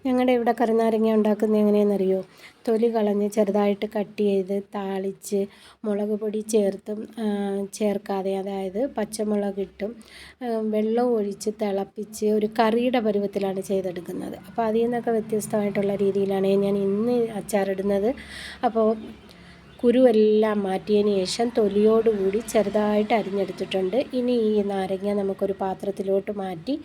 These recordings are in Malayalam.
ഞങ്ങളുടെ ഇവിടെ കറുനാരങ്ങ ഉണ്ടാക്കുന്നത് എങ്ങനെയെന്നറിയോ? തൊലി കളഞ്ഞ് ചെറുതായിട്ട് കട്ട് ചെയ്ത് താളിച്ച് മുളക് പൊടി ചേർക്കാതെ, അതായത് പച്ചമുളകിട്ടും വെള്ളം ഒഴിച്ച് തിളപ്പിച്ച് ഒരു കറിയുടെ പരുവത്തിലാണ് ചെയ്തെടുക്കുന്നത്. അപ്പോൾ അതിൽ നിന്നൊക്കെ വ്യത്യസ്തമായിട്ടുള്ള രീതിയിലാണ് ഞാൻ ഇന്ന് അച്ചാറിടുന്നത്. അപ്പോൾ കുരുവെല്ലാം മാറ്റിയതിന് ശേഷം തൊലിയോടുകൂടി ചെറുതായിട്ട് അരിഞ്ഞെടുത്തിട്ടുണ്ട്. ഇനി ഈ നാരങ്ങ നമുക്കൊരു പാത്രത്തിലോട്ട് മാറ്റി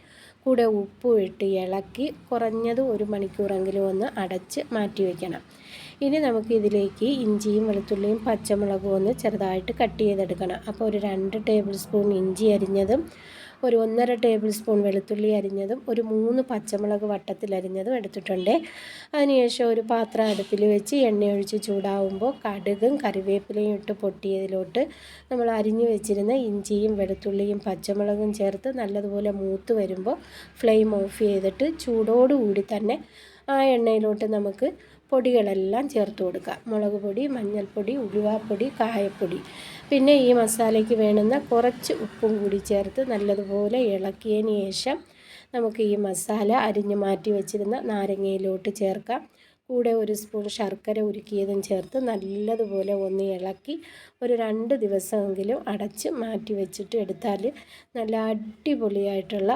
കൂടെ ഉപ്പും ഇട്ട് ഇളക്കി കുറഞ്ഞത് 1 മണിക്കൂറെങ്കിലും ഒന്ന് അടച്ച് മാറ്റി വയ്ക്കണം. ഇനി നമുക്ക് ഇതിലേക്ക് ഇഞ്ചിയും വെളുത്തുള്ളിയും പച്ചമുളകും ഒന്ന് ചെറുതായിട്ട് കട്ട് ചെയ്തെടുക്കണം. അപ്പോൾ ഒരു 2 ടേബിൾ സ്പൂൺ ഇഞ്ചി അരിഞ്ഞതും, ഒരു 1.5 ടേബിൾ സ്പൂൺ വെളുത്തുള്ളി അരിഞ്ഞതും, ഒരു 3 പച്ചമുളക് വട്ടത്തിലരിഞ്ഞതും എടുത്തിട്ടുണ്ട്. അതിനുശേഷം ഒരു പാത്രം അടുപ്പിൽ വെച്ച് എണ്ണയൊഴിച്ച് ചൂടാവുമ്പോൾ കടുകും കറിവേപ്പിലയും ഇട്ട് പൊട്ടിയതിലോട്ട് നമ്മൾ അരിഞ്ഞു വെച്ചിരുന്ന ഇഞ്ചിയും വെളുത്തുള്ളിയും പച്ചമുളകും ചേർത്ത് നല്ലതുപോലെ മൂത്ത് വരുമ്പോൾ ഫ്ലെയിം ഓഫ് ചെയ്തിട്ട് ചൂടോടുകൂടി തന്നെ ആ എണ്ണയിലോട്ട് നമുക്ക് പൊടികളെല്ലാം ചേർത്ത് കൊടുക്കാം. മുളക് പൊടി, മഞ്ഞൾപ്പൊടി, ഉലുവാപ്പൊടി, കായപ്പൊടി, പിന്നെ ഈ മസാലയ്ക്ക് വേണ്ടുന്ന കുറച്ച് ഉപ്പും കൂടി ചേർത്ത് നല്ലതുപോലെ ഇളക്കിയതിന് ശേഷം നമുക്ക് ഈ മസാല അരിഞ്ഞ് മാറ്റി വെച്ചിരുന്ന നാരങ്ങയിലോട്ട് ചേർക്കാം. കൂടെ 1 സ്പൂൺ ശർക്കര ഉരുക്കിയതും ചേർത്ത് നല്ലതുപോലെ ഒന്ന് ഇളക്കി ഒരു 2 ദിവസമെങ്കിലും അടച്ച് മാറ്റി വെച്ചിട്ട് എടുത്താൽ നല്ല അടിപൊളിയായിട്ടുള്ള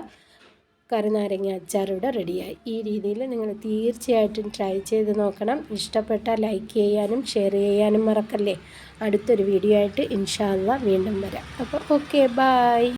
കറുനാരങ്ങ അച്ചാർ ഇവിടെ റെഡിയായി. ഈ രീതിയിൽ നിങ്ങൾ തീർച്ചയായിട്ടും ട്രൈ ചെയ്ത് നോക്കണം. ഇഷ്ടപ്പെട്ടാൽ ലൈക്ക് ചെയ്യാനും ഷെയർ ചെയ്യാനും മറക്കല്ലേ. അടുത്തൊരു വീഡിയോ ആയിട്ട് ഇൻഷാ അല്ലാഹ് വീണ്ടും വരാം. അപ്പോൾ ഓക്കെ, ബൈ.